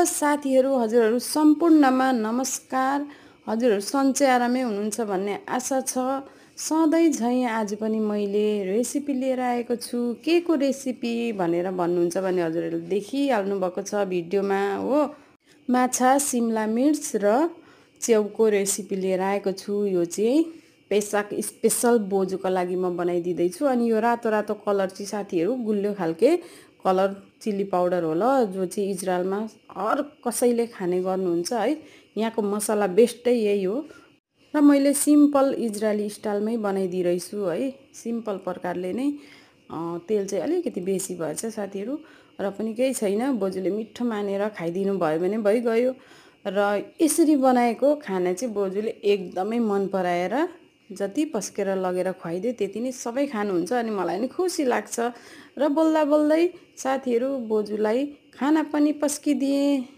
साथीहरू, हजुरहरू सम्पूर्णमा नमस्कार। हजुरहरू सन्चै आरामै हुनुहुन्छ भन्ने आशा छ। सधैँ झैँ आज पनि मैले रेसिपी लिएर आएको छु। के को रेसिपी भनेर भन्नुहुन्छ भने हजुरहरूले देखिहाल्नु भएको छ भिडियोमा हो। माछा, सिमला मिर्च र च्याउको रेसिपी लिएर आएको छु। यो चाहिँ पेसाक स्पेसल बोजूको लागि म बनाइदिँदैछु। अनि यो रातो रातो कलर चाहिँ साथीहरू गुलियो खालके कलर चिल्ली पाउडर होला, जो चाहिँ इजरायलमा हर कसैले खाने गर्नुहुन्छ है। यहाँको मसला बेस्टै यही हो र मैले सिम्पल इजरायली स्टाइलमै बनाइदिइरहेछु है। सिम्पल प्रकारले नै तेल चाहिँ अलिकति बेसी भएछ साथीहरू, र पनि केही छैन। बोजूले मिठो मानेर खाइदिनु भयो भने भइगयो। र यसरी बनाएको खाना चाहिँ बोजूले एकदमै मन पराएर जति पस्केर लगेर खुवाइदिए त्यति नै सबै खानुहुन्छ। अनि मलाई नि खुसी लाग्छ। र बोल्दा बोल्दै साथीहरू बोजूलाई खाना पनि पस्किदिएँ।